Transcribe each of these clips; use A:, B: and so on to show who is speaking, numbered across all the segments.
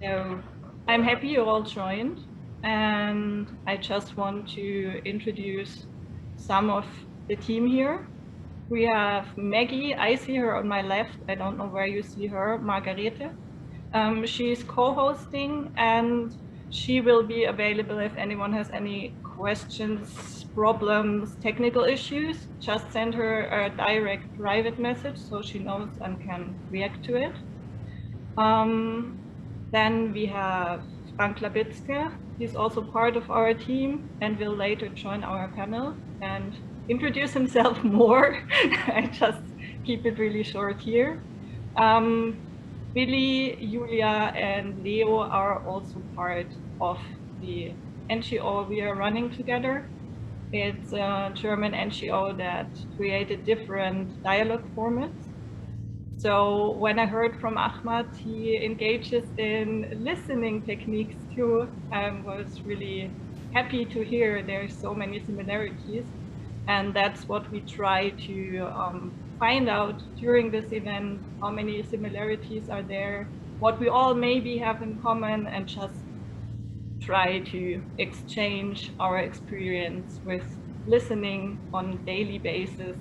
A: So I'm happy you all joined, and I just want to introduce some of the team here. We have Maggie, I see her on my left. I don't know where you see her, Margarete. She's co-hosting, and she will be available if anyone has any questions, problems, technical issues. Just send her a direct private message so she knows and can react to it. Then we have Frank Labitzke. He's also part of our team and will later join our panel and introduce himself more. I just keep it really short here. Billy, Julia, and Leo are also part of the NGO we are running together. It's a German NGO that created different dialogue formats. So when I heard from Ahmad, he engages in listening techniques too. I was really happy to hear there's so many similarities. And that's what we try to find out during this event, how many similarities are there, what we all maybe have in common, and just try to exchange our experience with listening on a daily basis.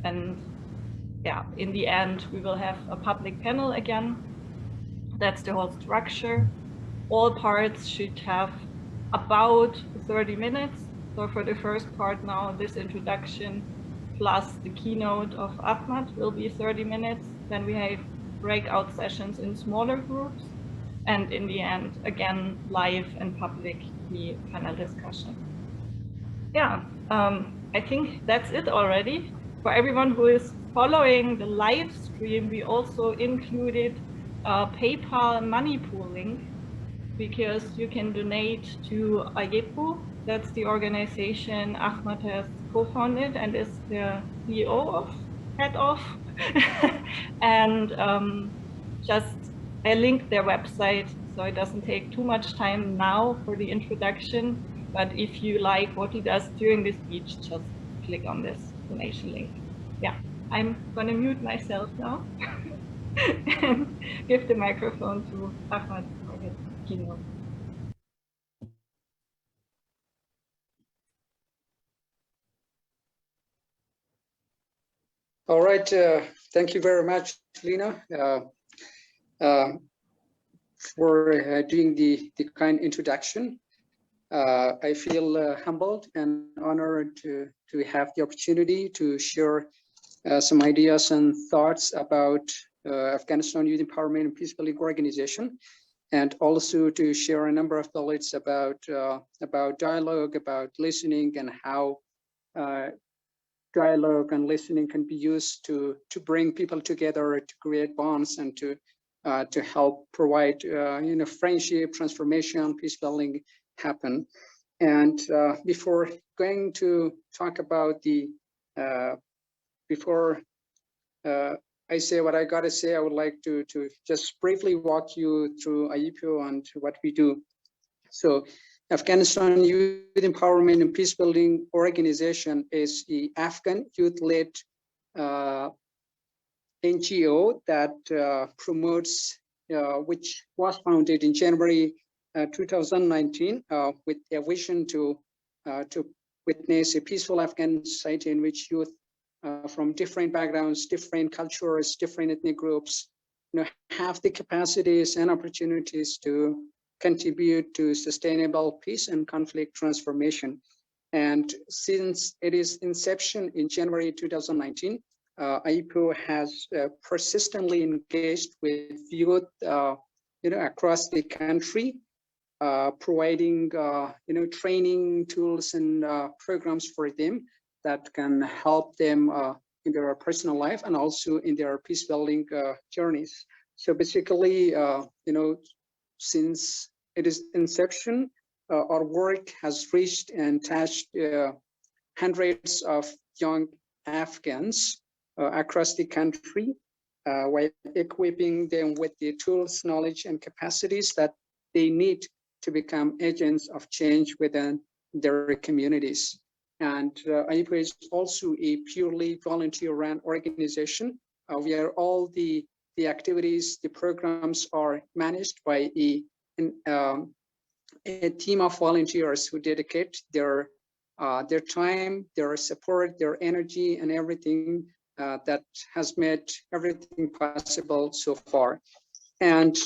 A: And yeah, in the end, we will have a public panel again. That's the whole structure. All parts should have about 30 minutes. So for the first part now, this introduction plus the keynote of Ahmad will be 30 minutes. Then we have breakout sessions in smaller groups. And in the end, again, live and public, the panel discussion. Yeah, I think that's it already. For everyone who is following the live stream, we also included a PayPal money pool link because you can donate to AYEPO. That's the organization Ahmad has co-founded and is the CEO of, head of. And just I linked their website, so it doesn't take too much time now for the introduction. But if you like what he does during the speech, just click on this donation link. Yeah, I'm gonna mute myself now and give the microphone to Ahmad for his keynote.
B: All right, thank you very much, Lena, for doing the kind introduction. I feel humbled and honored to have the opportunity to share some ideas and thoughts about Afghanistan Youth Empowerment and Peacebuilding Organization, and also to share a number of thoughts about dialogue, about listening, and how dialogue and listening can be used to bring people together, to create bonds, and to help provide friendship, transformation, peace building happen. And before going to talk about the before I say what I gotta say, I would like to just briefly walk you through AYEPO and what we do. So Afghanistan Youth Empowerment and Peacebuilding Organization is the Afghan youth-led NGO that promotes, which was founded in January 2019 with a vision to witness a peaceful Afghan society in which youth from different backgrounds, different cultures, different ethnic groups, have the capacities and opportunities to contribute to sustainable peace and conflict transformation. And since its inception in January 2019, AYEPO has persistently engaged with youth, across the country, providing, training tools and programs for them that can help them in their personal life and also in their peace building journeys. So basically, since its inception, our work has reached and touched hundreds of young Afghans across the country, while equipping them with the tools, knowledge, and capacities that they need to become agents of change within their communities. And AYEPO is also a purely volunteer-run organization where all the activities, the programs are managed by a a team of volunteers who dedicate their time, their support, their energy, and everything that has made everything possible so far. And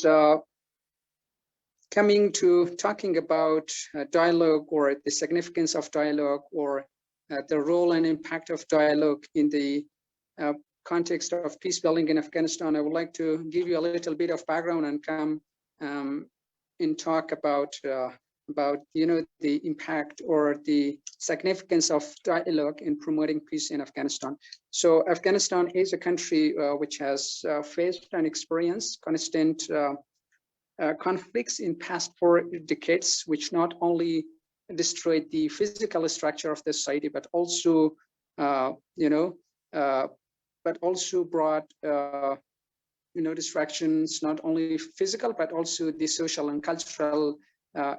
B: coming to talking about dialogue, or the significance of dialogue, or the role and impact of dialogue in the context of peace building in Afghanistan, I would like to give you a little bit of background and come and talk about the impact or the significance of dialogue in promoting peace in Afghanistan. So Afghanistan is a country which has faced and experienced constant conflicts in past 4 decades, which not only destroyed the physical structure of the society, but also brought distractions, not only physical, but also the social and cultural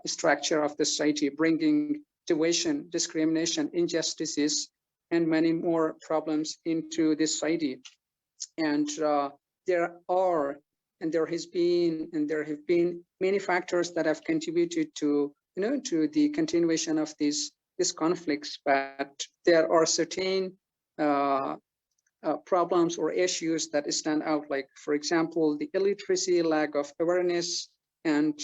B: structure of the society, bringing division, discrimination, injustices, and many more problems into the society. And there have been many factors that have contributed to the continuation of these conflicts, but there are certain problems or issues that stand out, like, for example, the illiteracy, lack of awareness, and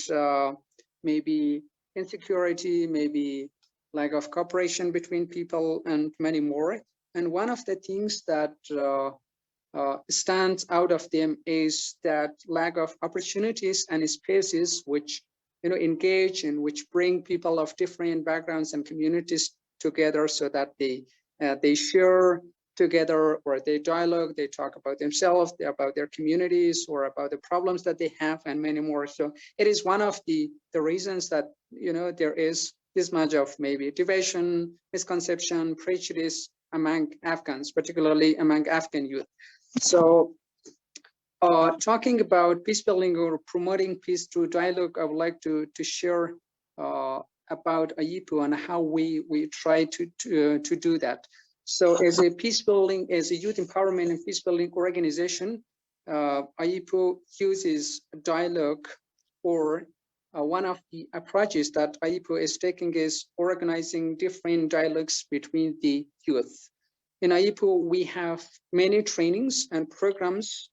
B: maybe insecurity, maybe lack of cooperation between people, and many more. And one of the things that stands out of them is that lack of opportunities and spaces which engage and which bring people of different backgrounds and communities together, so that they share together, or they dialogue, they talk about themselves, about their communities, or about the problems that they have, and many more. So it is one of the reasons that there is this much of maybe division, misconception, prejudice among Afghans, particularly among Afghan youth. So talking about peace building or promoting peace through dialogue, I would like to share about AYEPO and how we try to do that. So as a peace building, as a youth empowerment and peace building organization, AYEPO uses dialogue, or one of the approaches that AYEPO is taking is organizing different dialogues between the youth. In AYEPO, we have many trainings and programs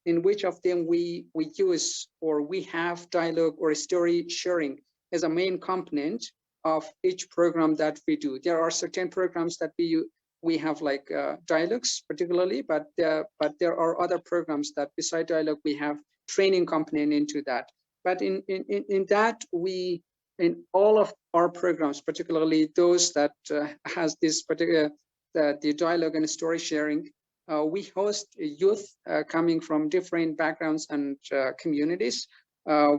B: in which of them we use, or we have dialogue or story sharing as a main component of each program that we do. There are certain programs that we have, like dialogues particularly, but there are other programs that beside dialogue we have training component into that. But in that, we, in all of our programs, particularly those that has this particular the dialogue and story sharing, we host youth coming from different backgrounds and communities.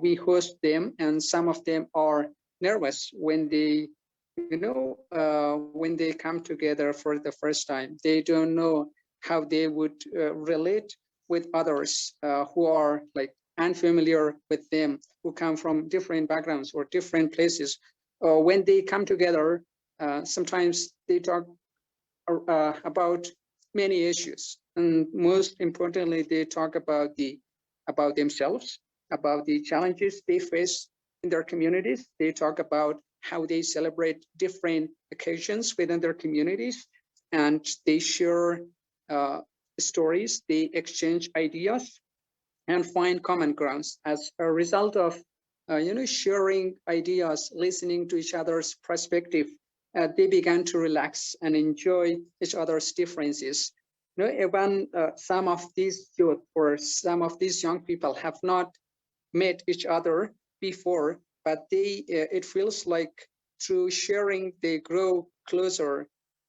B: We host them, and some of them are nervous when they when they come together for the first time. They don't know how they would relate with others who are like unfamiliar with them, who come from different backgrounds or different places. When they come together, sometimes they talk about many issues, and most importantly, they talk about themselves, about the challenges they face in their communities. They talk about how they celebrate different occasions within their communities, and they share stories, they exchange ideas, and find common grounds. As a result of sharing ideas, listening to each other's perspective, they began to relax and enjoy each other's differences. Even some of these youth or some of these young people have not met each other before, but it feels like through sharing, they grow closer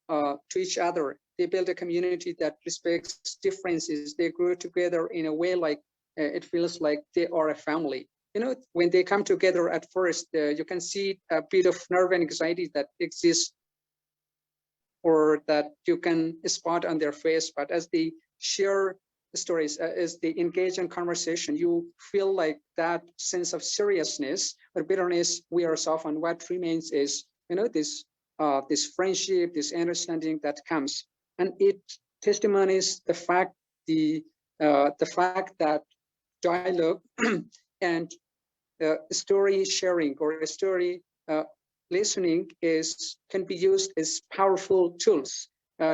B: to each other. They build a community that respects differences. They grow together in a way like it feels like they are a family. When they come together at first, you can see a bit of nerve and anxiety that exists, or that you can spot on their face. But as they share stories, as they engage in conversation, you feel like that sense of seriousness or bitterness wears off, and what remains is this friendship, this understanding that comes, and it testimonies the fact that dialogue and story sharing or story listening can be used as powerful tools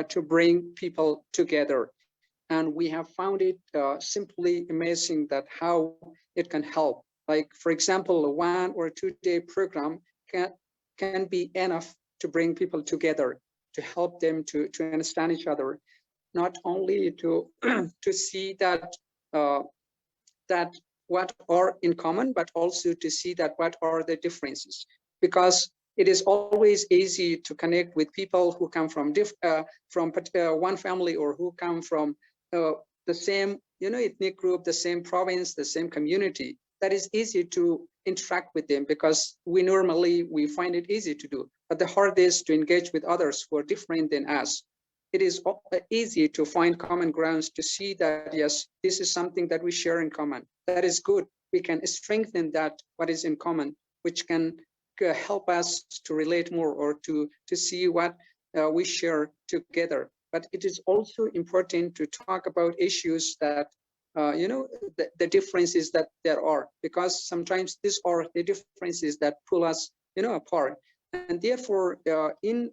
B: to bring people together. And we have found it simply amazing that how it can help. Like, for example, a 1 or 2 day program can be enough to bring people together, to help them to understand each other, not only to to see that that what are in common, but also to see that what are the differences. Because it is always easy to connect with people who come from one family, or who come from the same ethnic group, the same province, the same community. That is easy to interact with them because we find it easy to do. But the hard is to engage with others who are different than us. It is easy to find common grounds, to see that, yes, this is something that we share in common. That is good. We can strengthen that, what is in common, which can help us to relate more, or to see what we share together. But it is also important to talk about issues that, the differences that there are, because sometimes these are the differences that pull us, apart. And therefore, in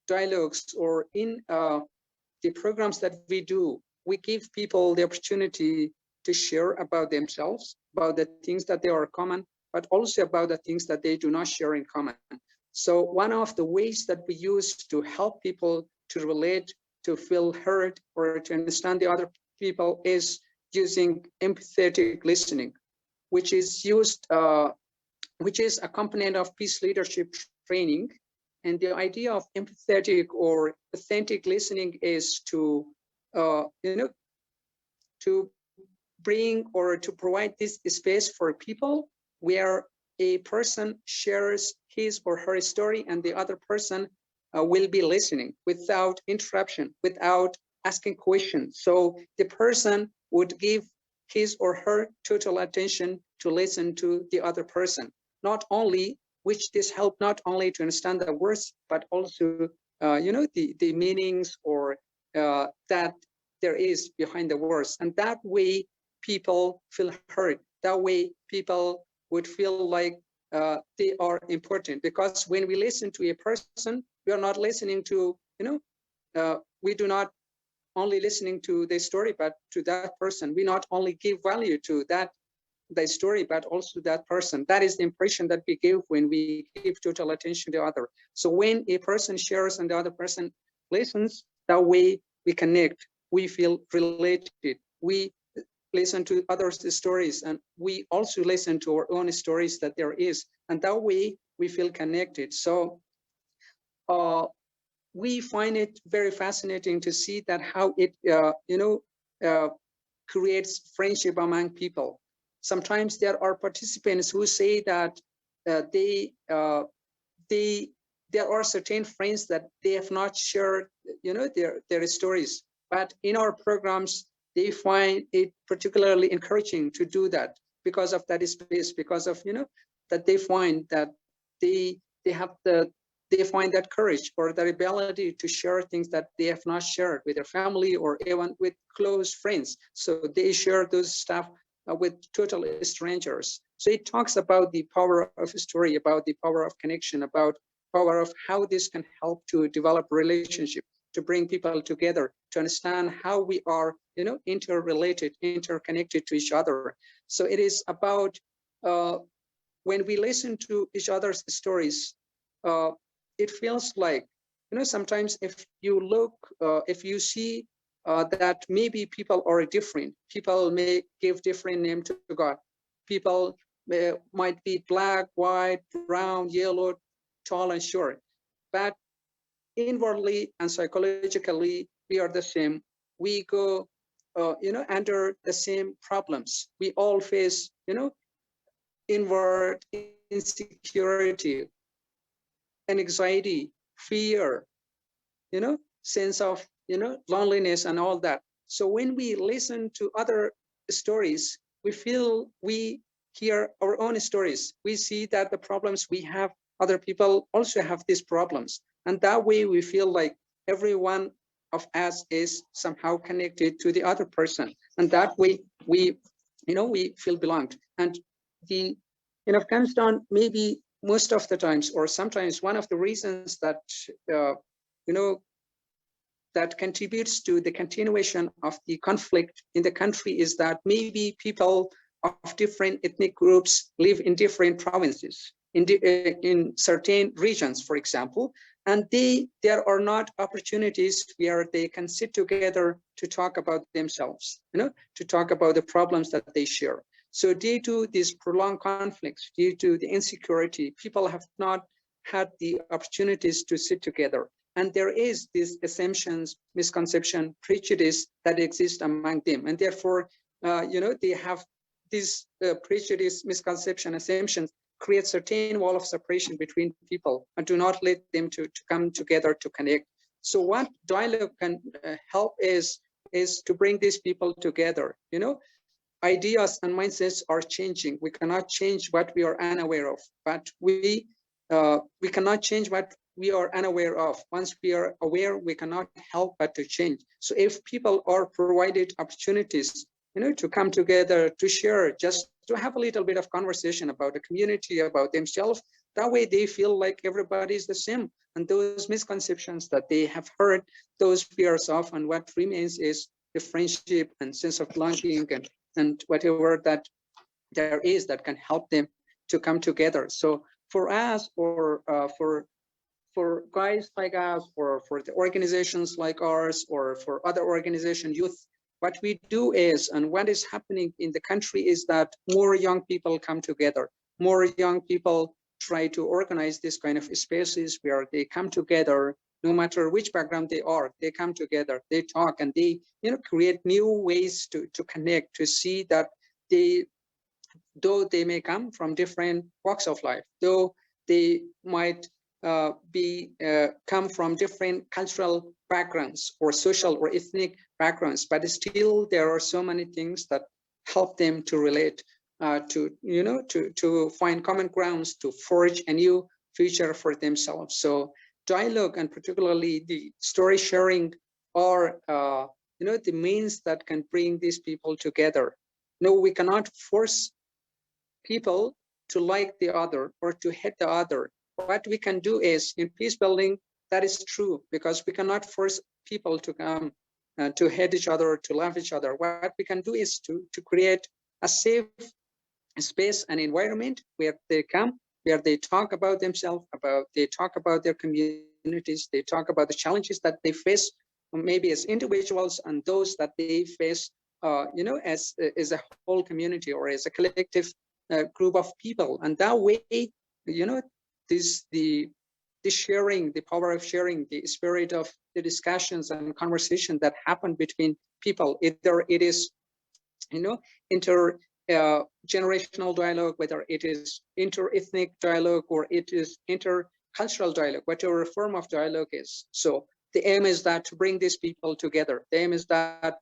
B: dialogues or in the programs that we do, we give people the opportunity to share about themselves, about the things that they are common, but also about the things that they do not share in common. So one of the ways that we use to help people to relate, to feel heard, or to understand the other people is using empathetic listening, which is a component of peace leadership training. And the idea of empathetic or authentic listening is to bring or to provide this space for people where a person shares his or her story, and the other person will be listening without interruption, without asking questions. So the person would give his or her total attention to listen to the other person. Not only, which this help not only to understand the words, but also the meanings or that there is behind the words. And that way people feel heard. That way people would feel like they are important. Because when we listen to a person, we are not listening to, we do not only listening to the story, but to that person. We not only give value to the story, but also that person. That is the impression that we give when we give total attention to the other. So when a person shares and the other person listens, that way we connect, we feel related, we listen to others' stories, and we also listen to our own stories that there is, and that way we feel connected. So we find it very fascinating to see that how it creates friendship among people. Sometimes there are participants who say that there are certain friends that they have not shared, their stories. But in our programs, they find it particularly encouraging to do that because of that space, because of that they find that they find that courage or that ability to share things that they have not shared with their family or even with close friends. So they share those stuff with total strangers. So it talks about the power of a story, about the power of connection, about power of how this can help to develop relationship, to bring people together, to understand how we are, interrelated, interconnected to each other. So it is about when we listen to each other's stories, it feels like, sometimes if you look, if you see that maybe people are different, people may give different name to God. People might be black, white, brown, yellow, tall and short, but inwardly and psychologically, we are the same. We go, under the same problems. We all face, inward insecurity, anxiety, fear, sense of, loneliness and all that. So when we listen to other stories, we hear our own stories. We see that the problems we have, other people also have these problems. And that way we feel like every one of us is somehow connected to the other person. And that way we feel belonged. And the in Afghanistan, maybe most of the times, or sometimes, one of the reasons that that contributes to the continuation of the conflict in the country is that maybe people of different ethnic groups live in different provinces, in certain regions, for example, and there are not opportunities where they can sit together to talk about themselves, to talk about the problems that they share. So due to these prolonged conflicts, due to the insecurity, people have not had the opportunities to sit together. And there is these assumptions, misconception, prejudice that exist among them. And therefore, they have these prejudice, misconception, assumptions create certain wall of separation between people and do not let them to come together to connect. So what dialogue can help is to bring these people together. Ideas and mindsets are changing. We cannot change what we are unaware of, but we cannot change what we are unaware of. Once we are aware, we cannot help but to change. So if people are provided opportunities, to come together, to share, just to have a little bit of conversation about the community, about themselves, that way they feel like everybody is the same. And those misconceptions that they have heard, those fears off, and what remains is the friendship and sense of belonging and whatever that there is that can help them to come together. So for us, or for guys like us, or for the organizations like ours, or for other organization, youth, what we do is, and what is happening in the country is that more young people come together. More young people try to organize this kind of spaces where they come together, no matter which background they are, they come together, they talk, and they create new ways to connect, to see that though they may come from different walks of life, though they might come from different cultural backgrounds or social or ethnic backgrounds, but still there are so many things that help them to relate, to find common grounds, to forge a new future for themselves. So dialogue, and particularly the story sharing, are the means that can bring these people together. No, we cannot force people to like the other or to hate the other. What we can do is, in peace building, that is true, because we cannot force people to come to hate each other, to love each other. What we can do is to create a safe space and environment where they come, where they talk about themselves, they talk about their communities, they talk about the challenges that they face, maybe as individuals, and those that they face, as a whole community or as a collective group of people. And that way, the sharing, the power of sharing, the spirit of the discussions and conversation that happen between people, either it is, intergenerational dialogue, whether it is inter-ethnic dialogue, or it is intercultural dialogue, whatever form of dialogue is. So the aim is that to bring these people together. The aim is that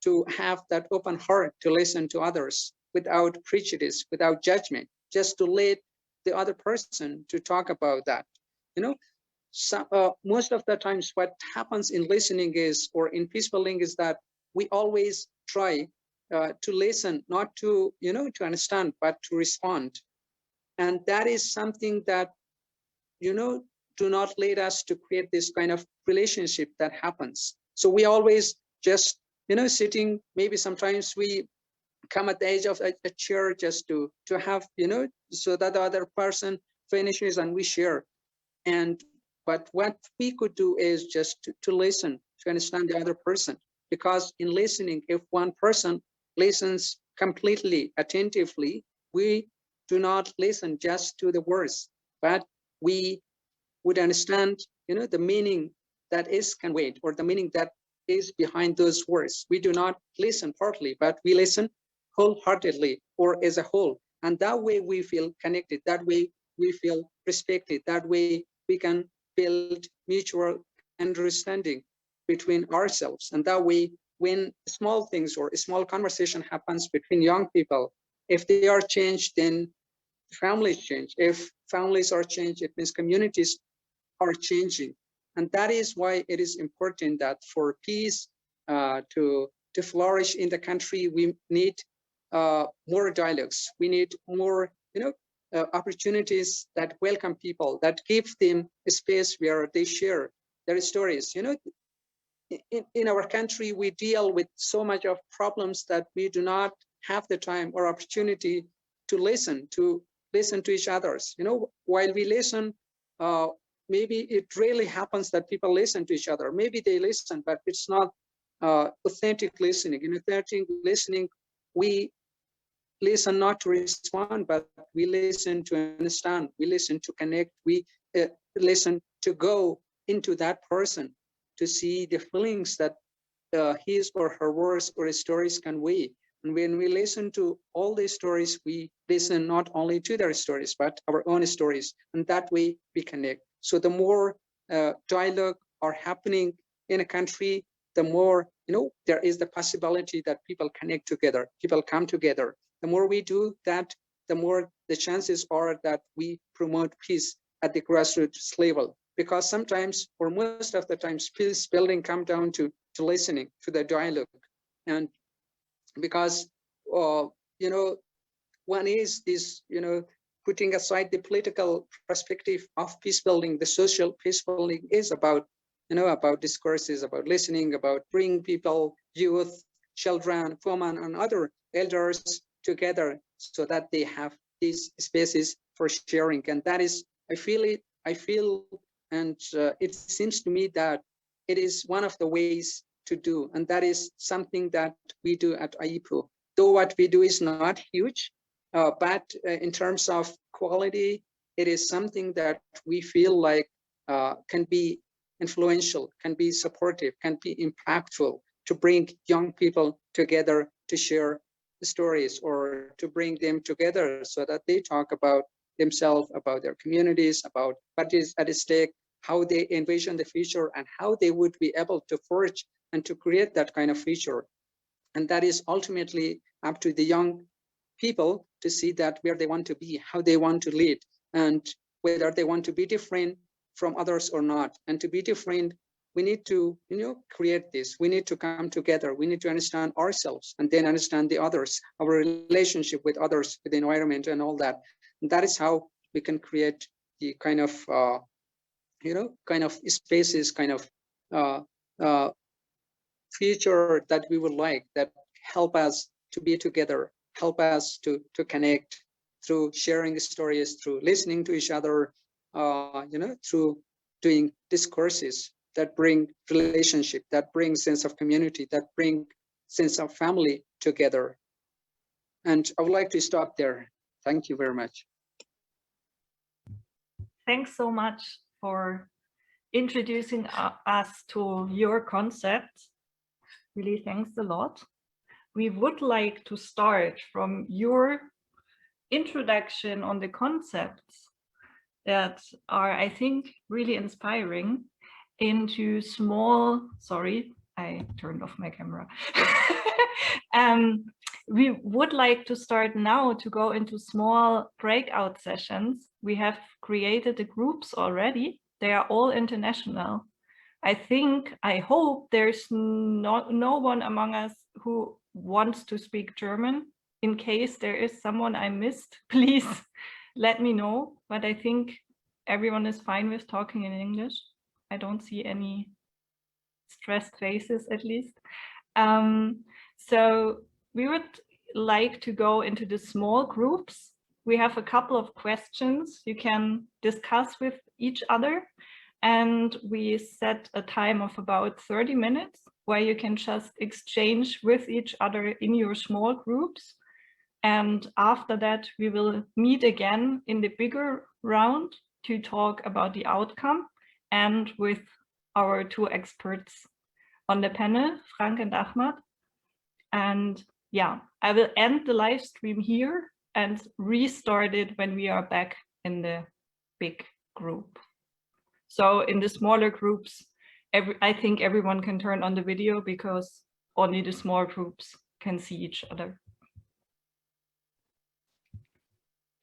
B: to have that open heart to listen to others without prejudice, without judgment, just to let the other person to talk about that. Most of the times what happens in listening is, or in peace building, is that we always try to listen, not to, to understand, but to respond. And that is something that, do not lead us to create this kind of relationship that happens. So we always just, sitting, maybe sometimes we come at the edge of a chair just to have, so that the other person finishes and we share. But what we could do is just to listen, to understand the other person. Because in listening, if one person listens completely, attentively, we do not listen just to the words, but we would understand, the meaning that is conveyed, or the meaning that is behind those words. We do not listen partly, but we listen wholeheartedly, or as a whole. And that way we feel connected. That way we feel respected. That way we can build mutual understanding between ourselves. And that way, when small things or a small conversation happens between young people, if they are changed, then families change. If families are changed, it means communities are changing. And that is why it is important that for peace to flourish in the country, we need more dialogues. We need more, opportunities that welcome people, that give them a space where they share their stories. You know, in our country, we deal with so much of problems that we do not have the time or opportunity to listen to each other's. You know, while we listen, maybe it really happens that people listen to each other. Maybe they listen, but it's not authentic listening. In authentic listening, we listen not to respond, but we listen to understand. We listen to connect. We listen to go into that person, to see the feelings that his or her words or stories convey. And when we listen to all these stories, we listen not only to their stories, but our own stories. And that way we connect. So the more dialogue are happening in a country, the more, you know, there is the possibility that people connect together, people come together. The more we do that, the more the chances are that we promote peace at the grassroots level. Because sometimes, or most of the times, peace building comes down to listening, to the dialogue. And because, you know, one is this, you know, putting aside the political perspective of peace building, the social peace building is about, you know, about discourses, about listening, about bringing people, youth, children, women, and other elders together so that they have these spaces for sharing. And that is, I feel, and it seems to me that it is one of the ways to do. And that is something that we do at AYEPO. Though what we do is not huge, but in terms of quality, it is something that we feel like can be influential, can be supportive, can be impactful to bring young people together to share stories, or to bring them together so that they talk about themselves, about their communities, about what is at stake, how they envision the future, and how they would be able to forge and to create that kind of future. And that is ultimately up to the young people to see that where they want to be, how they want to lead, and whether they want to be different from others or not. And to be different, we need to, you know, create this. We need to come together. We need to understand ourselves and then understand the others, our relationship with others, with the environment and all that. And that is how we can create the kind of, you know, kind of spaces, kind of future that we would like, that help us to be together, help us to connect through sharing stories, through listening to each other, you know, through doing discourses that bring relationship, that bring sense of community, that bring sense of family together. And I would like to stop there. Thank you very much.
A: Thanks so much for introducing us to your concept. Really, thanks a lot. We would like to start from your introduction on the concepts that are, I think, really inspiring into small, sorry, I turned off my camera. We would like to start now to go into small breakout sessions. We have created the groups already. They are all international. I hope there's no one among us who wants to speak German. In case there is someone I missed, please let me know. But I think everyone is fine with talking in English. I don't see any stressed faces, at least. So we would like to go into the small groups. We have a couple of questions you can discuss with each other. And we set a time of about 30 minutes where you can just exchange with each other in your small groups. And after that, we will meet again in the bigger round to talk about the outcome and with our two experts on the panel, Frank and Ahmad. And yeah, I will end the live stream here and restart it when we are back in the big group. So in the smaller groups, I think everyone can turn on the video because only the small groups can see each other.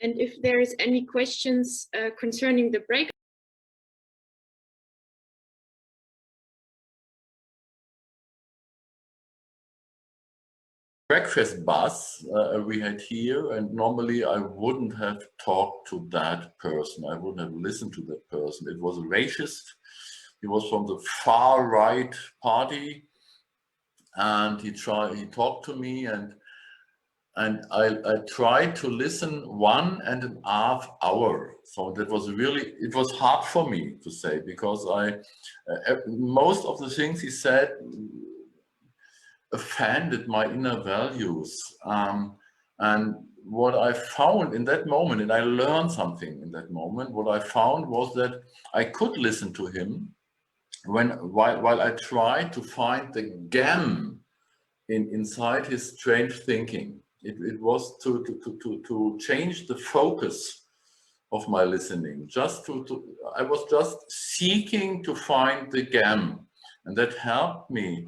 C: And if there is any questions concerning the break,
D: breakfast bus we had here, and normally I wouldn't have talked to that person. I wouldn't have listened to that person. It was a racist. He was from the far right party, and he talked to me, and I tried to listen 1.5 hours. So that was really, it was hard for me to say, because most of the things he said offended my inner values. And what I found in that moment, and I learned something in that moment, what I found was that I could listen to him while I tried to find the gem inside his strange thinking. It was to change the focus of my listening. I was just seeking to find the gem, and that helped me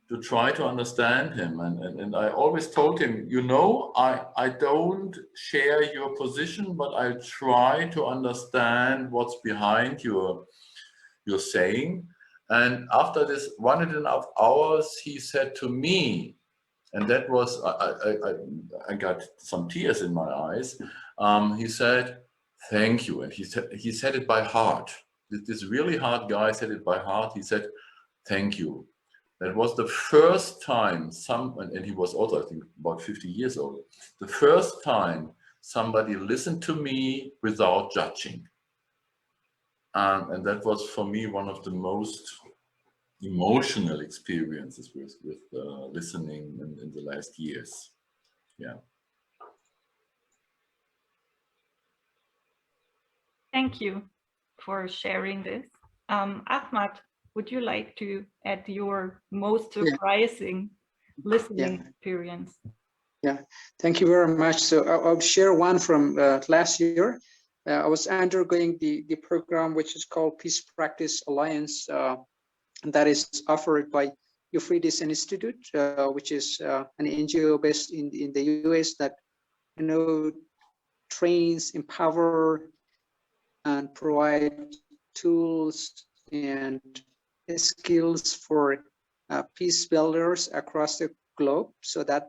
D: to try to understand him. And I always told him, you know, I don't share your position, but I try to understand what's behind your saying. And after this 1.5 hours, he said to me, and that was, I got some tears in my eyes. He said, thank you. And he said it by heart. This really hard guy said it by heart. He said, thank you. That was the first time and he was also, I think, about 50 years old. The first time somebody listened to me without judging. And that was for me one of the most emotional experiences with listening in the last years. Yeah.
A: Thank you for sharing this. Ahmad, would you like to add your most surprising listening experience?
B: Yeah, thank you very much. So I'll share one from last year. I was undergoing the program which is called Peace Practice Alliance, that is offered by Euphrates Institute, which is an NGO based in the US that, you know, trains, empower, and provide tools and skills for peace builders across the globe, so that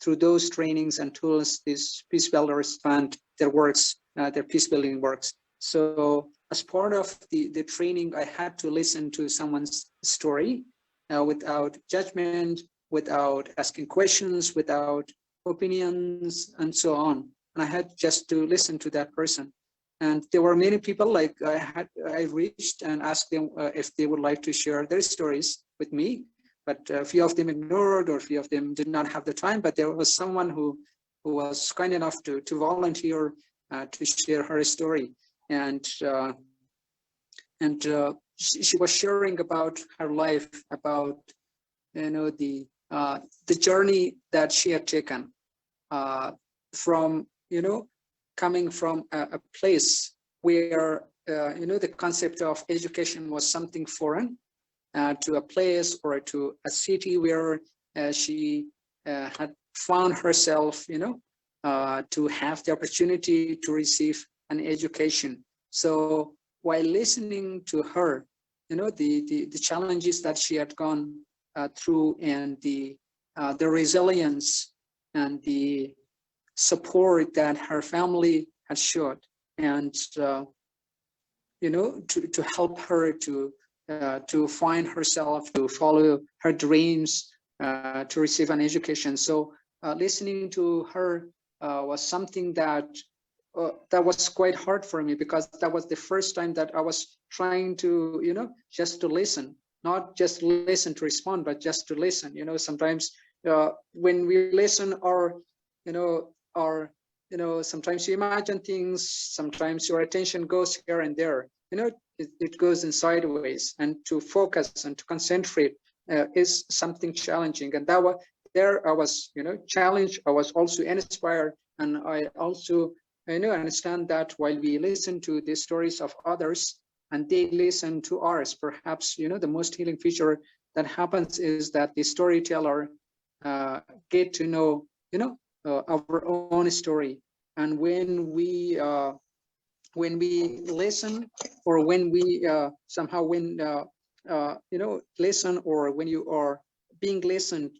B: through those trainings and tools, these peace builders fund their works, their peace building works. So as part of the training, I had to listen to someone's story without judgment, without asking questions, without opinions, and so on. And I had just to listen to that person. And there were many people, like I reached and asked them if they would like to share their stories with me, but a few of them ignored, or a few of them did not have the time. But there was someone who was kind enough to volunteer to share her story. And she was sharing about her life, about, you know, the journey that she had taken from, you know, coming from a place where you know, the concept of education was something foreign, to a place or to a city where she had found herself, you know, to have the opportunity to receive an education. So while listening to her, you know, the challenges that she had gone through, and the resilience and the support that her family had showed, and you know, to help her to find herself, to follow her dreams, to receive an education. So listening to her was something that was quite hard for me, because that was the first time that I was trying to, you know, just to listen, not just listen to respond, but just to listen. You know, sometimes when we listen, sometimes you imagine things, sometimes your attention goes here and there, you know, it goes in sideways, and to focus and to concentrate is something challenging. And I was, you know, challenged. I was also inspired, and I also, you know, understand that while we listen to the stories of others and they listen to ours, perhaps, you know, the most healing feature that happens is that the storyteller get to know, you know, our own story. And when we listen, or when we somehow, when you know, listen, or when you are being listened,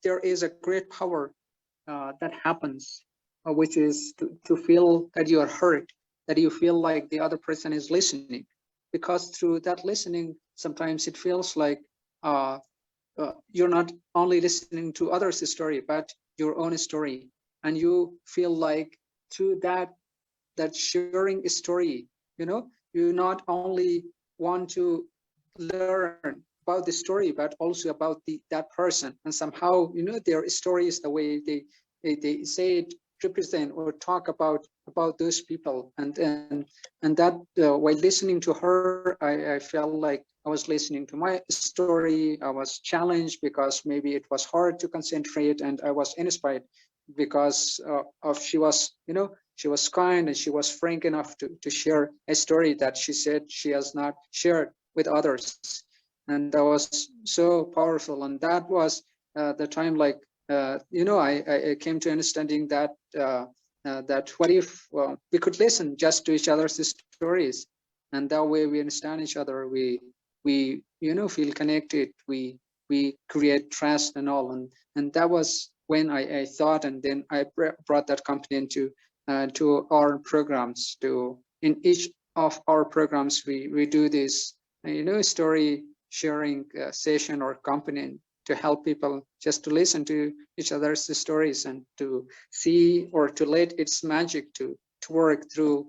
B: there is a great power that happens, which is to feel that you are heard, that you feel like the other person is listening. Because through that listening, sometimes it feels like you're not only listening to others' story, but your own story. And you feel like through that sharing story, you not only want to learn about the story, but also about that person. And somehow, their stories, the way they say it, represent or talk about those people. And that while listening to her, I felt like I was listening to my story. I was challenged because maybe it was hard to concentrate, and I was inspired because of she was kind, and she was frank enough to share a story that she said she has not shared with others. And that was so powerful. And that was the time, like, I came to understanding that that what if we could listen just to each other's stories, and that way we understand each other, we feel connected, we create trust and all. And that was when I thought, and then I brought that company into to our programs. In each of our programs, we do this story sharing session or company to help people just to listen to each other's stories, and to see or to let its magic to work through,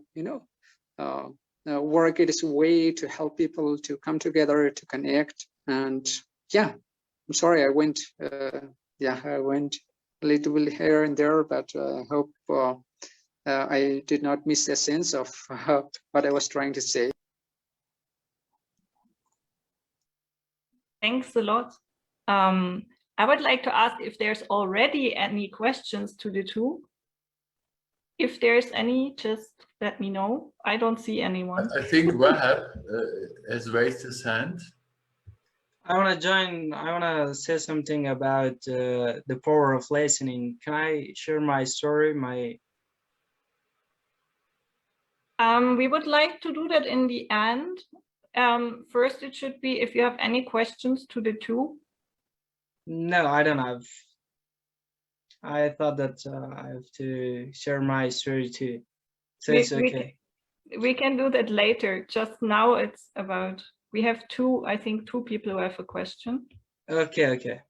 B: work its way to help people to come together, to connect. And yeah, I'm sorry, I went I went a little bit here and there, but I hope I did not miss the sense of what I was trying to say.
A: Thanks a lot. I would like to ask if there's already any questions to the two. If there's any, just let me know. I don't see anyone.
D: I think Wahab has raised his hand.
E: I want to join. I want to say something about the power of listening. Can I share my story?
A: We would like to do that in the end. First, it should be if you have any questions to the two.
E: No, I don't have. I thought that I have to share my story too. So it's okay.
A: We can do that later. Just now it's about, we have I think two people who have a question.
E: Okay.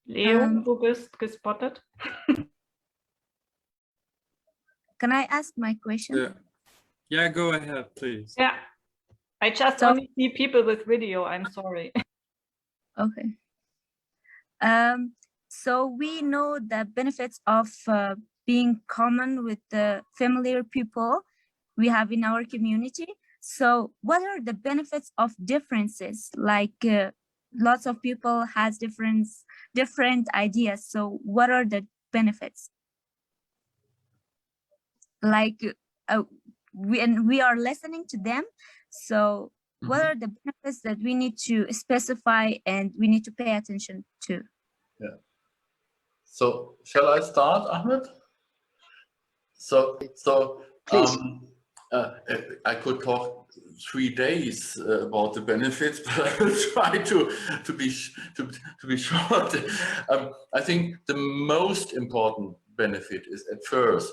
A: Leo, du bist gespottet.
F: Can I ask my question?
G: Yeah, go ahead, please.
A: Yeah, I just only see people with video. I'm sorry.
F: Okay. So we know the benefits of being common with the familiar people we have in our community. So what are the benefits of differences? Like lots of people has different ideas. So what are the benefits? Like we are listening to them. So what are the benefits that we need to specify and we need to pay attention to?
D: Yeah. So shall I start, Ahmed? So
B: Please.
D: I could talk 3 days about the benefits, but I will try to be short. I think the most important benefit is at first,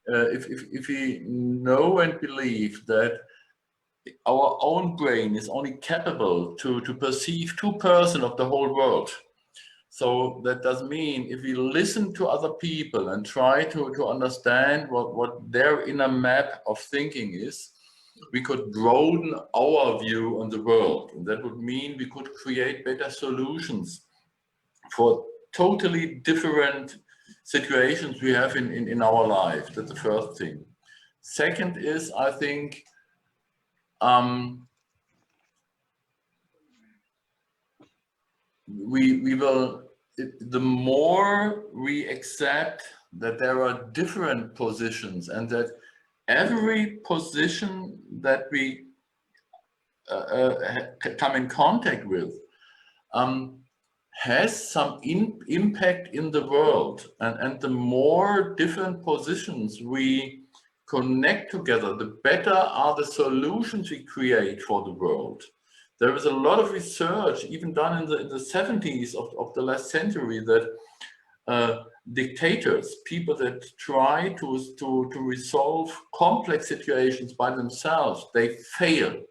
D: if we know and believe that our own brain is only capable to perceive 2% of the whole world. So that does mean if we listen to other people and try to understand what their inner map of thinking is, we could broaden our view on the world. And that would mean we could create better solutions for totally different situations we have in our life. That's the first thing. Second is, I think, the more we accept that there are different positions and that every position that we come in contact with has some impact in the world, and the more different positions we connect together, the better are the solutions we create for the world. There is a lot of research even done in the 70s of the last century that dictators, people that try to resolve complex situations by themselves, they fail.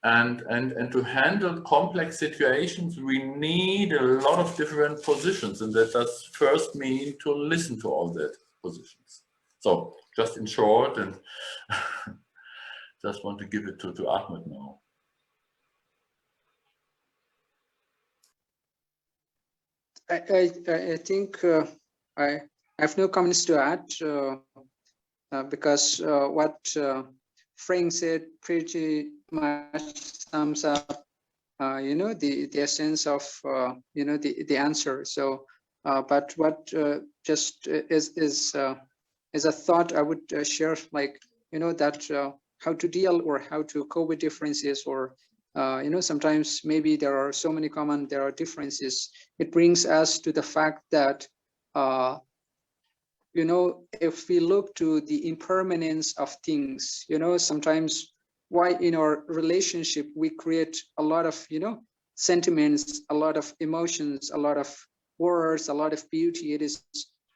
D: And to handle complex situations, we need a lot of different positions, and that does first mean to listen to all that positions. So just in short, and just want to give it to Ahmed now.
B: I think I have no comments to add because what Frank said pretty much sums up, the essence of, the answer. So, but what just is a thought I would share, like, that how to deal or how to cope with differences, or sometimes maybe there are so many there are differences. It brings us to the fact that if we look to the impermanence of things, sometimes why in our relationship we create a lot of sentiments, a lot of emotions, a lot of words, a lot of beauty. It is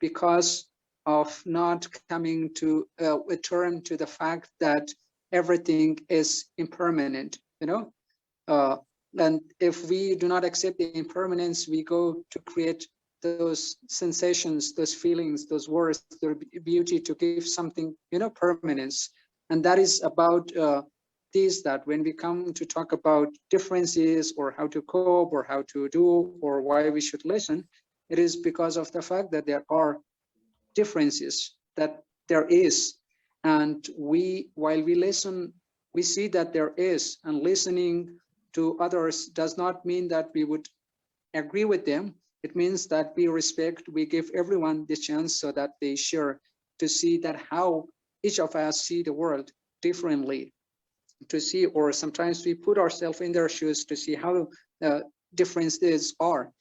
B: because of not coming to a term to the fact that everything is impermanent, and if we do not accept the impermanence, we go to create those sensations, those feelings, those words, their beauty, to give something, permanence. And that is about this, that when we come to talk about differences or how to cope or how to do or why we should listen, it is because of the fact that there are differences, that there is. And while we listen, we see that there is, and listening to others does not mean that we would agree with them. It means that we respect, we give everyone the chance so that they share, to see that how each of us see the world differently, to see, or sometimes we put ourselves in their shoes to see how differences are.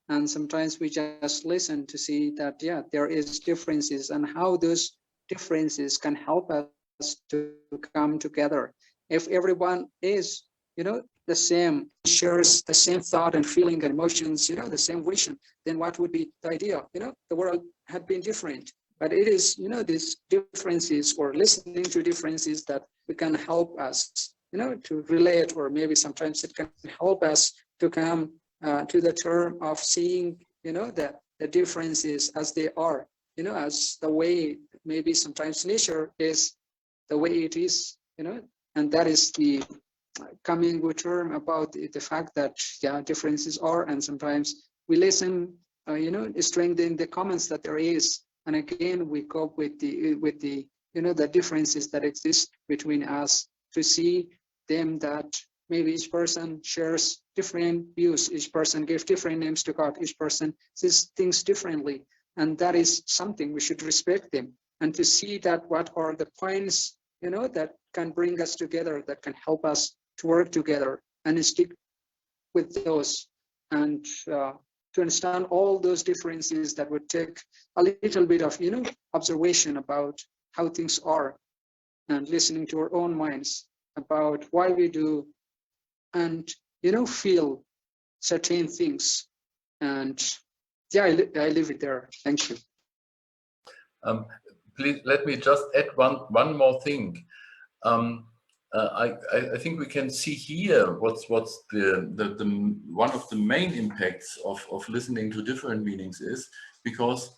B: And sometimes we just listen to see that, yeah, there is differences, and how those differences can help us to come together. If everyone is, the same, shares the same thought and feeling and emotions, the same vision, then what would be the idea? The world had been different. But it is, these differences, or listening to differences, that we can help us, to relate, or maybe sometimes it can help us to come to the term of seeing, the differences as they are, as the way maybe sometimes nature is the way it is, and that is the coming with term about the fact that, yeah, differences are, and sometimes we listen, strengthen the comments that there is, and again we cope with the the differences that exist between us, to see them, that maybe each person shares different views, each person gives different names to God, each person sees things differently, and that is something we should respect them, and to see that what are the points, that can bring us together, that can help us to work together, and stick with those, and to understand all those differences. That would take a little bit of observation about how things are, and listening to our own minds about why we do, and feel certain things. And yeah, I leave it there. Thank you.
D: Please let me just add one more thing. I think we can see here what's the one of the main impacts of listening to different meanings is, because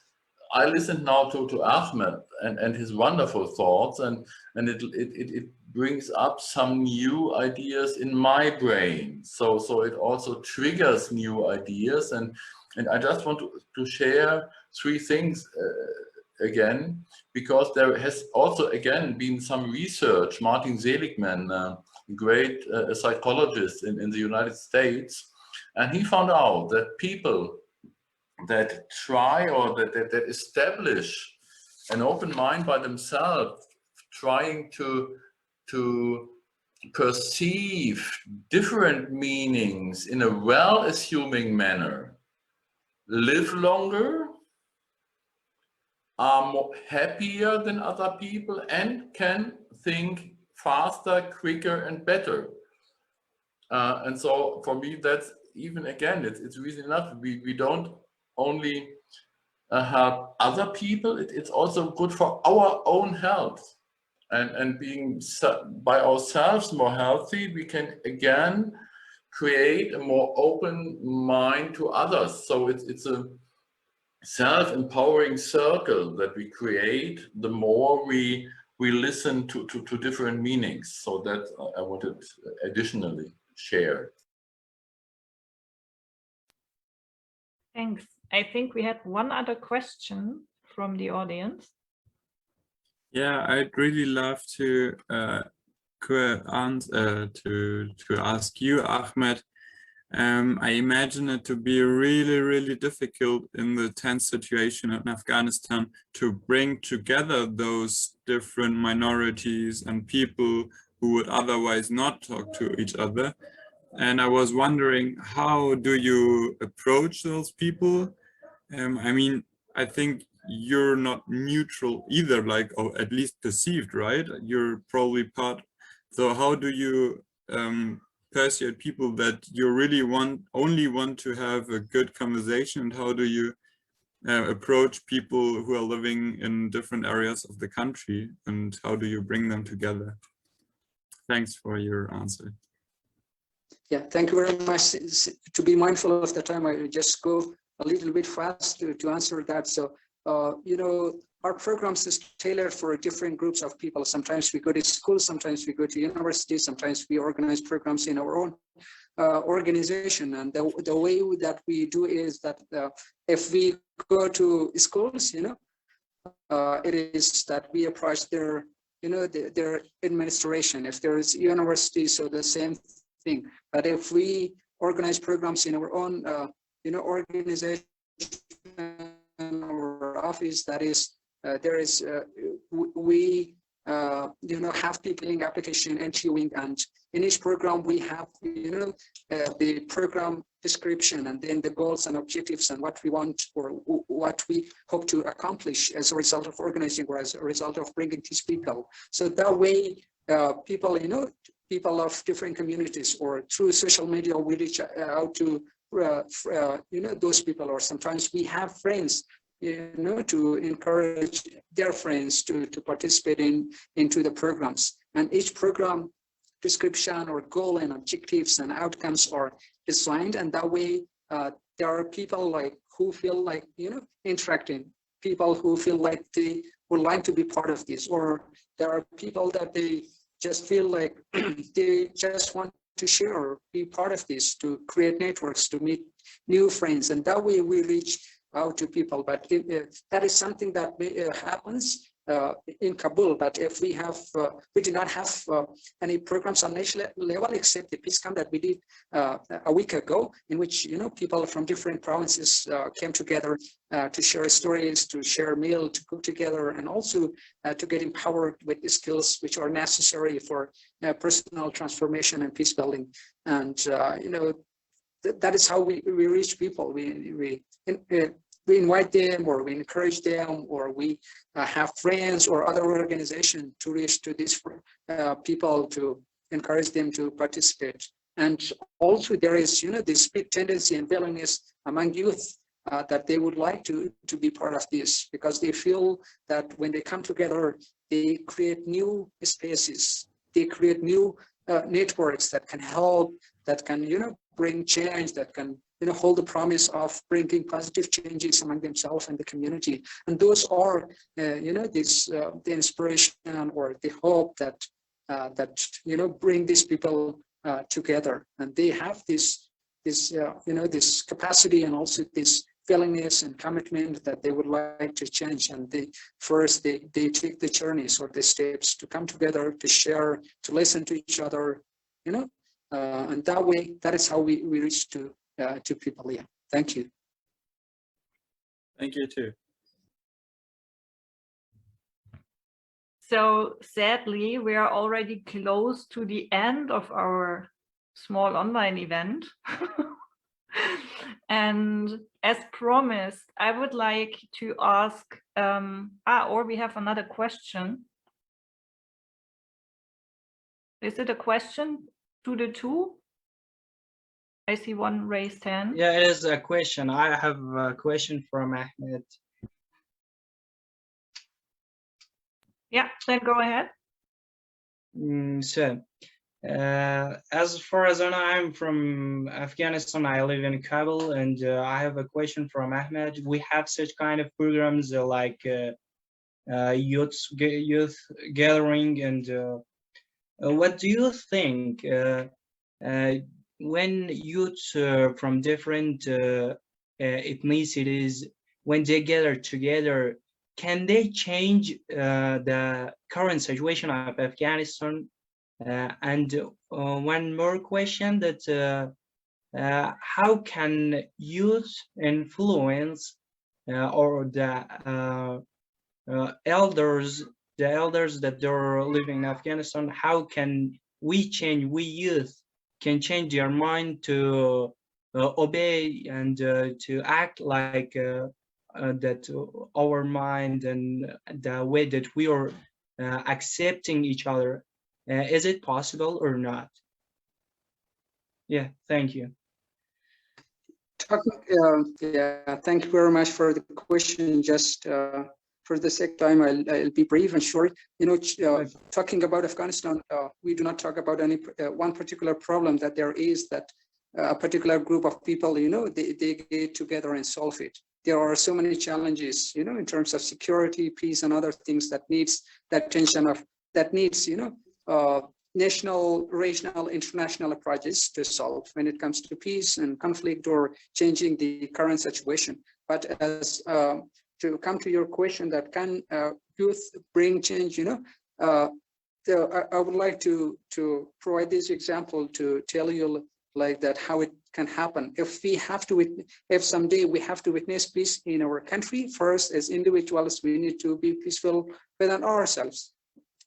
D: I listened now to Ahmed and his wonderful thoughts, and it brings up some new ideas in my brain. So it also triggers new ideas, and I just want to share three things again, because there has also again been some research. Martin Seligman, a great psychologist in the United States, and he found out that people that try, or that establish an open mind by themselves, trying to perceive different meanings in a well-assuming manner live longer, are more happier than other people, and can think faster, quicker, and better. And so for me, that's even again, it's reason enough. We don't only help other people, it's also good for our own health. And being by ourselves more healthy, we can again create a more open mind to others. So it's a self-empowering circle that we create the more we listen to different meanings. So that I wanted additionally share.
A: Thanks. I think we had one other question from the audience.
G: Yeah, I'd really love to ask you, Ahmed. I imagine it to be really, really difficult in the tense situation in Afghanistan to bring together those different minorities and people who would otherwise not talk to each other. And I was wondering, how do you approach those people? I mean, I think you're not neutral either, like, or at least perceived, right? You're probably part. So how do you persuade people that you really only want to have a good conversation? And how do you approach people who are living in different areas of the country? And how do you bring them together? Thanks for your answer.
B: Yeah, thank you very much. To be mindful of the time, I just go a little bit fast to answer that. So, you know, our programs is tailored for different groups of people. Sometimes we go to schools, sometimes we go to universities, sometimes we organize programs in our own organization. And the way that we do is that if we go to schools, you know, it is that we approach their, you know, their administration. If there is universities, so the same thing. But if we organize programs in our own, you know, organization or office, that is, there is, we, you know, have people in application entering, and in each program we have, you know, the program description and then the goals and objectives and what we want or what we hope to accomplish as a result of organizing or as a result of bringing these people. So that way, people, you know, people of different communities or through social media, we reach out to, you know, those people, or sometimes we have friends, you know, to encourage their friends to participate into the programs. And each program description or goal and objectives and outcomes are designed, and that way there are people like who feel like, you know, interacting, people who feel like they would like to be part of this, or there are people that they just feel like they just want to share or be part of this, to create networks, to meet new friends, and that way we reach out to people. But that is something that happens in Kabul. But if we have, we do not have any programs on national level except the peace camp that we did a week ago, in which, you know, people from different provinces came together to share stories, to share meal, to cook together, and also to get empowered with the skills which are necessary for personal transformation and peace building. And you know, that is how we reach people. We invite them, or we encourage them, or we have friends or other organizations to reach to these people to encourage them to participate. And also there is, you know, this big tendency and willingness among youth that they would like to be part of this, because they feel that when they come together, they create new spaces, they create new networks that can help, that can, you know, bring change, that can, you know, hold the promise of bringing positive changes among themselves and the community. And those are, you know, this the inspiration or the hope that you know, bring these people together, and they have this you know, this capacity and also this willingness and commitment that they would like to change. And they take the journeys or the steps to come together, to share, to listen to each other, you know, and that way, that is how we reach to people. Yeah, thank you.
G: Thank you too.
A: So sadly, we are already close to the end of our small online event. And as promised, I would like to ask, or we have another question. Is it a question to the two? I see one raised hand.
E: Yeah, it is a question. I have a question from Ahmed.
A: Yeah, then go ahead.
E: As far as I know, I'm from Afghanistan. I live in Kabul, and I have a question from Ahmed. We have such kind of programs like youth gathering, and what do you think when youth from different ethnicities, when they gather together, can they change the current situation of Afghanistan? And one more question, that how can youth influence or the elders that they're living in Afghanistan? How can we youth can change their mind to obey and to act like that our mind and the way that we are accepting each other? Is it possible or not? Yeah, thank you.
B: Yeah, thank you very much for the question. Just for the sake of time, I'll be brief and short. You know, talking about Afghanistan, we do not talk about any one particular problem that there is, that a particular group of people, you know, they get together and solve it. There are so many challenges, you know, in terms of security, peace, and other things that needs that tension of, that needs, you know, national, regional, international approaches to solve when it comes to peace and conflict or changing the current situation. But as to come to your question, that can youth bring change, you know, I would like to provide this example to tell you like that how it can happen. If we have to, if someday we have to witness peace in our country, first as individuals we need to be peaceful within ourselves.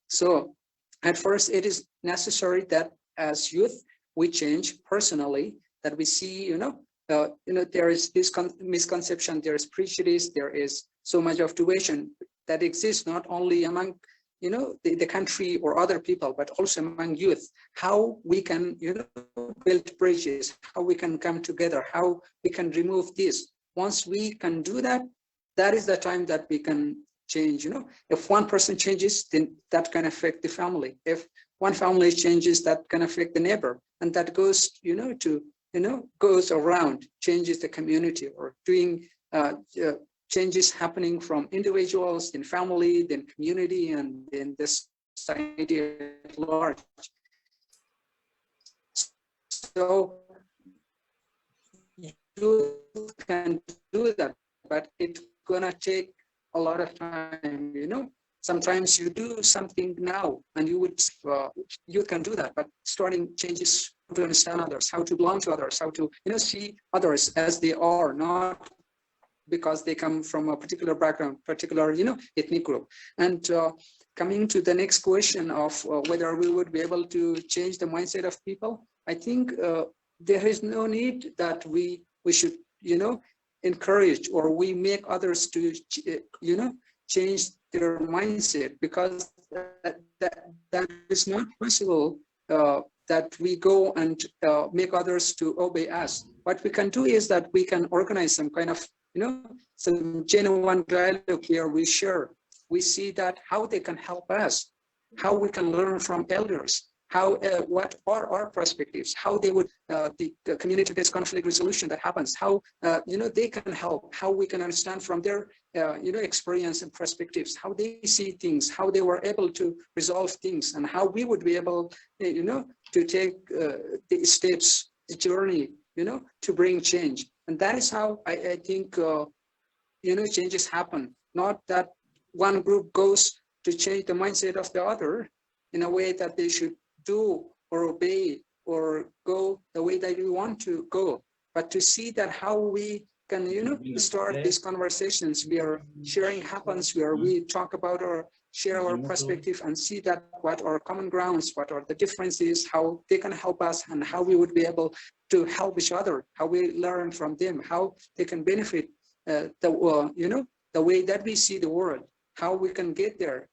B: So at first, it is necessary that as youth, we change personally, that we see, you know, there is this misconception, there is prejudice, there is so much of division that exists not only among, you know, the country or other people, but also among youth. How we can, you know, build bridges, how we can come together, how we can remove this. Once we can do that, that is the time that we can change. You know, if one person changes, then that can affect the family. If one family changes, that can affect the neighbor, and that goes, you know, to, you know, goes around, changes the community, or doing changes happening from individuals, in family, then community, and in this society at large. So you can do that, but it's gonna take a lot of time, you know. Sometimes you do something now and you would you can do that, but starting changes to understand others, how to belong to others, how to, you know, see others as they are, not because they come from a particular background, particular, you know, ethnic group. And coming to the next question of whether we would be able to change the mindset of people, I think there is no need that we should, you know, encourage or we make others to, you know, change their mindset, because that is not possible, that we go and make others to obey us. What we can do is that we can organize some kind of, you know, some genuine dialogue here. We share, we see that how they can help us, how we can learn from elders, how what are our perspectives, how they would the community-based conflict resolution that happens, how you know, they can help, how we can understand from their you know, experience and perspectives, how they see things, how they were able to resolve things, and how we would be able, you know, to take the steps, the journey, you know, to bring change. And that is how I think you know, changes happen. Not that one group goes to change the mindset of the other in a way that they should do or obey or go the way that we want to go, but to see that how we can, you know, start these conversations where sharing happens, where we talk about our share our perspective and see that what are common grounds, what are the differences, how they can help us, and how we would be able to help each other, how we learn from them, how they can benefit the way that we see the world, how we can get there,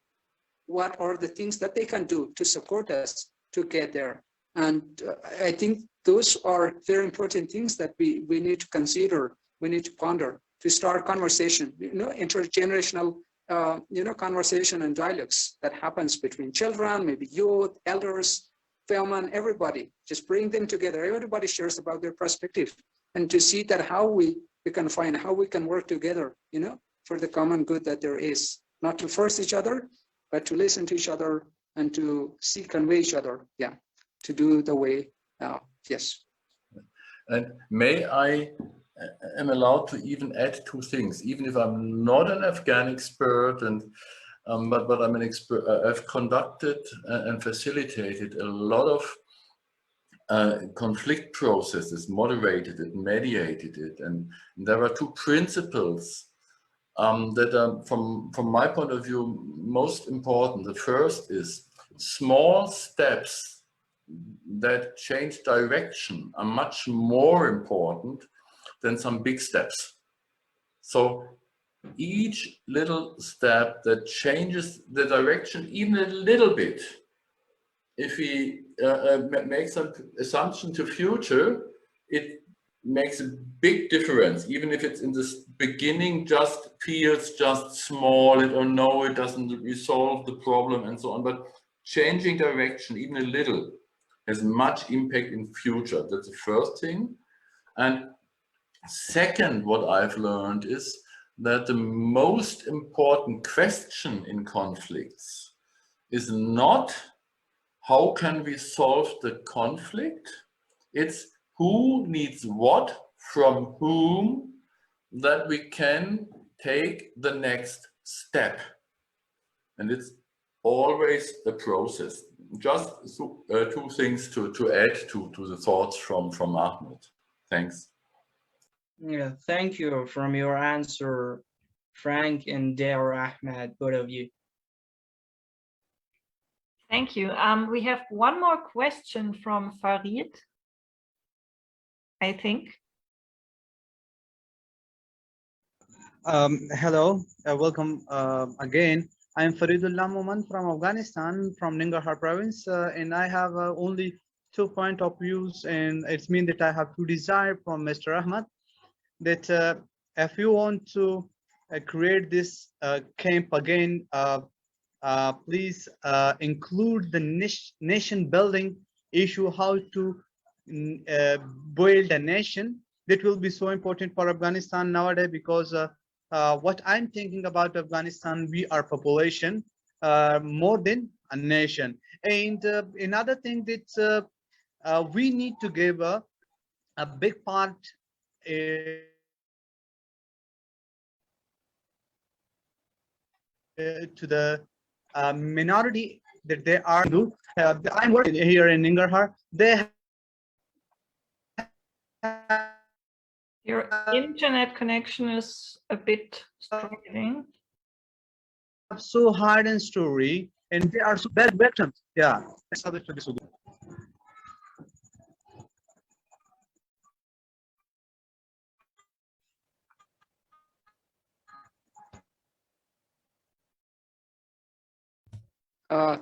B: what are the things that they can do to support us to get there. And I think those are very important things that we need to consider, we need to ponder, to start conversation, intergenerational conversation and dialogues that happens between children, maybe youth, elders, women, everybody. Just bring them together. Everybody shares about their perspective, and to see that how we can find how we can work together, for the common good that there is. Not to force each other, but to listen to each other and to convey each other. Yeah, to do the way. Yes.
D: And may I am allowed to even add two things, even if I'm not an Afghan expert, and but I'm an expert. I've conducted and facilitated a lot of conflict processes, moderated it, mediated it, and there are two principles that are, from my point of view, most important. The first is small steps that change direction are much more important than some big steps. So each little step that changes the direction even a little bit, if we make some assumption to future, it makes a big difference, even if it's in the beginning just feels just small, or no, it doesn't resolve the problem and so on, but changing direction even a little has much impact in future. That's the first thing. And second, what I've learned is that the most important question in conflicts is not how can we solve the conflict, it's who needs what from whom, that we can take the next step. And it's always a process. Just two things to add to the thoughts from Ahmed. Thanks.
E: Yeah, thank you from your answer, Frank and Dare Ahmed, both of you.
A: Thank you. We have one more question from Farid, I think.
H: Hello, welcome again. I'm Faridullah Moman from Afghanistan, from Nangarhar province, and I have only 2 points of views, and it means that I have to desire from Mr. Ahmed that if you want to create this camp again, please include the nation building issue, how to build a nation. That will be so important for Afghanistan nowadays, because what I'm thinking about Afghanistan, we are population more than a nation. And another thing that we need to give a big part to the minority that they are. I'm working here in Nangarhar. They
A: Your internet connection is a bit struggling.
H: so hard and story, and they are so bad victims. Yeah.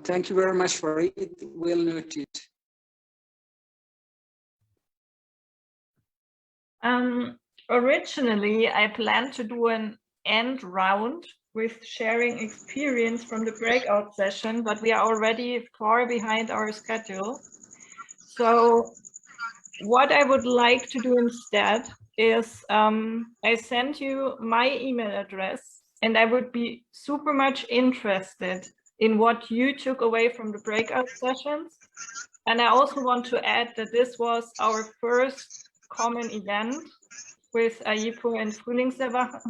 B: Thank you very much for it. We'll note it.
A: Originally, I planned to do an end round with sharing experience from the breakout session, but we are already far behind our schedule. So what I would like to do instead is I send you my email address, and I would be super much interested in what you took away from the breakout sessions. And I also want to add that this was our first common event with AYEPO and Frühlingserwachen,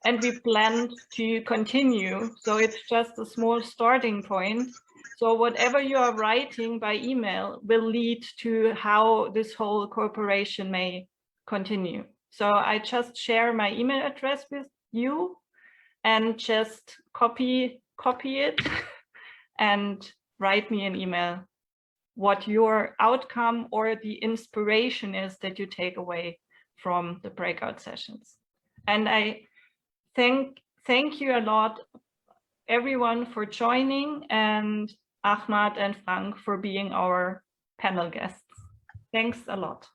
A: and we planned to continue. So it's just a small starting point. So whatever you are writing by email will lead to how this whole cooperation may continue. So I just share my email address with you and just copy copy it and write me an email what your outcome or the inspiration is that you take away from the breakout sessions. And I thank you a lot, everyone, for joining, and Ahmad and Frank for being our panel guests. Thanks a lot.